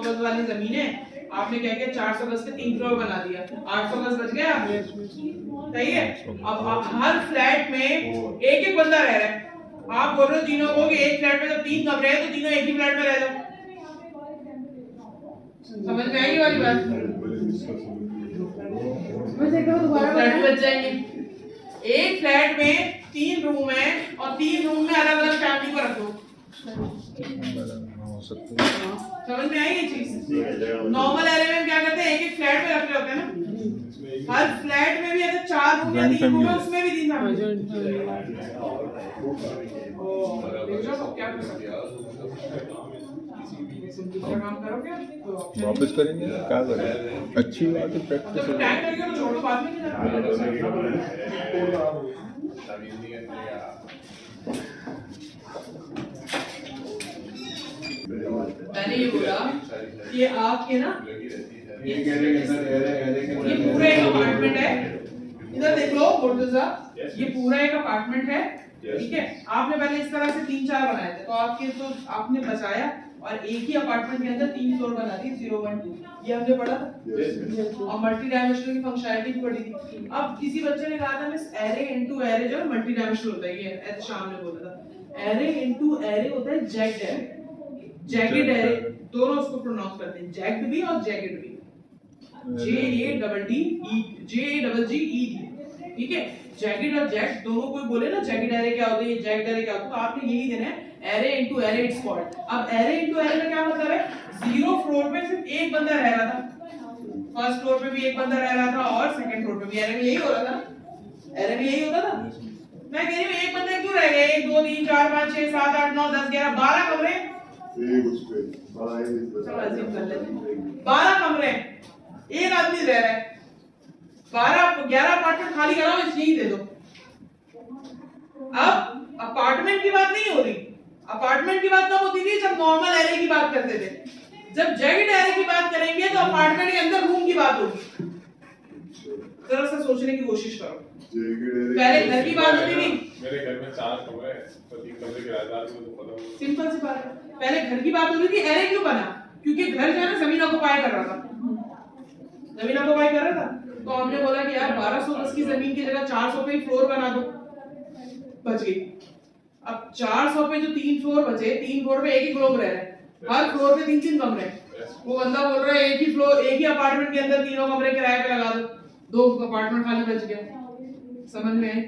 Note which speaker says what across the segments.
Speaker 1: गज वाली जमीन है, आपने क्या किया 400 गज के 3 फ्लोर बना दिया, 800 गज बच गया आपने, सही है। अब हर फ्लैट में एक एक बंदा रह रहा है, आप बोल रहे हो तीनों को कि एक फ्लैट में जब 3 कमरे हैं तो तीनों एक ही फ्लैट में रह जाओ, समझ में आई वाली बात? फ्लैट बच जाएंगे। एक फ्लैट में 3 रूम है और 3 रूम में अलग अलग फैमिली को रखो, समझ में आई ये चीज? नॉर्मल एरिया में क्या करते हैं, एक एक फ्लैट में रख रहे होते हैं ना, हर फ्लैट में भी अगर 4 रूम या 3 रूम है उसमें भी 3 फैमिली।
Speaker 2: वापस करेंगे क्या करें, अच्छी बात है प्रैक्टिस
Speaker 1: मैंने ये बोला ये आपके ना ये पूरा एक अपार्टमेंट है, इधर देख लो मुर्तजा, ये पूरा एक अपार्टमेंट है, ठीक है। आपने पहले इस तरह से 3-4 बनाए थे, तो आपके तो आपने बचाया और एक ही अपार्टमेंट के अंदर 3 फ्लोर बना दी 0 1 2, ये हमने पढ़ा था और मल्टी डायमेंशनल की फंक्शनैलिटी भी पढ़ी थी। अब किसी बच्चे ने कहा था मिस एरे इनटू एरे जो मल्टी डायमेंशनल होता है, ये एच शाम ने बोला था, एरे इनटू एरे होता है जैक्ड एरे, जैकेट एरे, दोनों उसको प्रोनाउंस करते हैं, जैक्ड भी और जैकेट भी, JADD ठीक है। जैकेट और जैक दोनों कोई बोले ना जैकेट एरे क्या होता है, ये जैक्ड एरे क्या होता है, तो आपने यही देना है array into array it's called. अब एरे इनटू एरे का क्या मतलब है, 0 फ्लोर पे सिर्फ एक बंदा रह रहा था, फर्स्ट फ्लोर पे भी एक बंदा रह रहा था और सेकंड फ्लोर पे भी, एरे में यही हो रहा था, एरे में यही होता था। मैं कह रही हूं एक बंदा क्यों रह गया, 1 2 3 4 5 6 7 8 9 10 11 12 कमरे, 12 कमरे, एक आदमी रह रहा है, 11 अपार्टमेंट खाली कराओ, इसलिए दे दो। अब अपार्टमेंट की बात नहीं हो रही, अपार्टमेंट की बात कब होती थी, जब नॉर्मल एरे की बात करते थे, जब जैकेट एरे की बात करेंगे तो अपार्टमेंट के अंदर रूम की बात होगी। जरा सा सोचने की कोशिश करो, पहले घर की बात होती थी,
Speaker 3: मेरे घर में 4 कमरे हैं तो 3 कमरे किराएदार को तो पता,
Speaker 1: सिंपल सी बात है, पहले घर की बात होती थी। एरे क्यों बना, क्योंकि घर जो है ना जमीन ऑक्युपाई कर रहा था, जमीन ऑक्युपाई कर रहा था, तो हमने बोला कि यार 1200 गज की जमीन की जगह 400 पे फ्लोर बना दो, बच गई। अब 400 पे जो 3 फ्लोर बचे, 3 फ्लोर पे एक ही लोग रह रहे हैं, हर फ्लोर पे 3-3 कमरे, वो बंदा बोल रहा है एक ही फ्लोर एक ही अपार्टमेंट के अंदर तीनों कमरे किराए पे लगा दो, 2 अपार्टमेंट खाली बच गया, समझ में आए?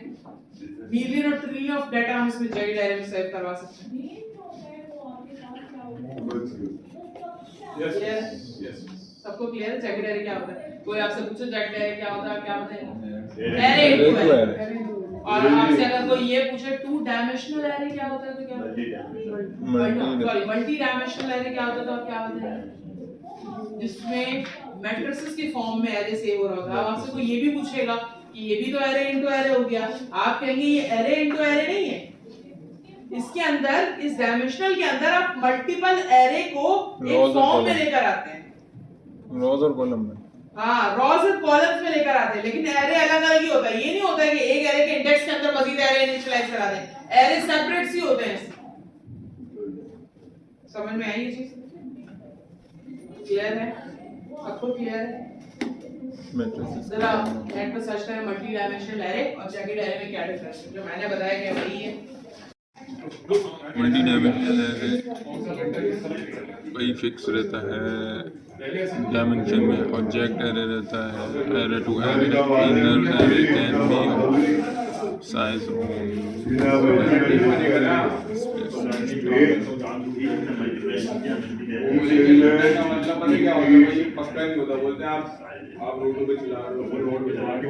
Speaker 1: मिलियन और ट्रिलियन ऑफ डाटा हम इसमें जैकेट एरे में सेव करवा सकते हैं। यस सबको क्लियर है जैकेट एरे क्या होता है? कोई आपसे पूछे जैकेट एरे क्या होता है, क्या बताएंगे? Array into array. और आपसे अगर कोई ये पूछे 2 डायमेंशनल एरे क्या होता है तो क्या? मल्टी डायमेंशनल एरे क्या होता है तो आप क्या बताएंगे? जिसमें मैट्रिसेस के फॉर्म में एरे सेव हो रहा होगा। आपसे कोई ये भी पूछेगा कि ये भी तो एरे इनटू एरे हो गया, आप कहेंगे ये एरे इनटू एरे नहीं है, इसके अंदर इस डायमेंशनल के अंदर आप मल्टीपल एरे को एक फॉर्म में लेकर आते हैं,
Speaker 2: रोज और कॉलम में,
Speaker 1: हाँ रॉज और कॉलम्स में लेकर आते हैं, लेकिन एरे अलग अलग ही होता है। ये नहीं होता है कि एक एरे के इंडेक्स के अंदर मजीद एरे इनिशियलाइज करा दें, एरे सेपरेट सी होते हैं। समझ में आई ये चीज? क्लियर है सबको? क्लियर है? जरा नेट पर सर्च करें मल्टी डायमेंशनल एरे और जैकेट एरे में क्या डिफरेंस है, जो मैंने बताया कि वही है।
Speaker 2: मल्टी डायमेंशनल एरे वही फिक्स रहता है डायमेंशन में, और जैक्ड एरे रहता है array to array, inner array can be size
Speaker 3: मतलब पता क्या होता है, ये पक्का नहीं होता, बोलते हैं आप रोड पे चला रहे हो, रोड पे चला के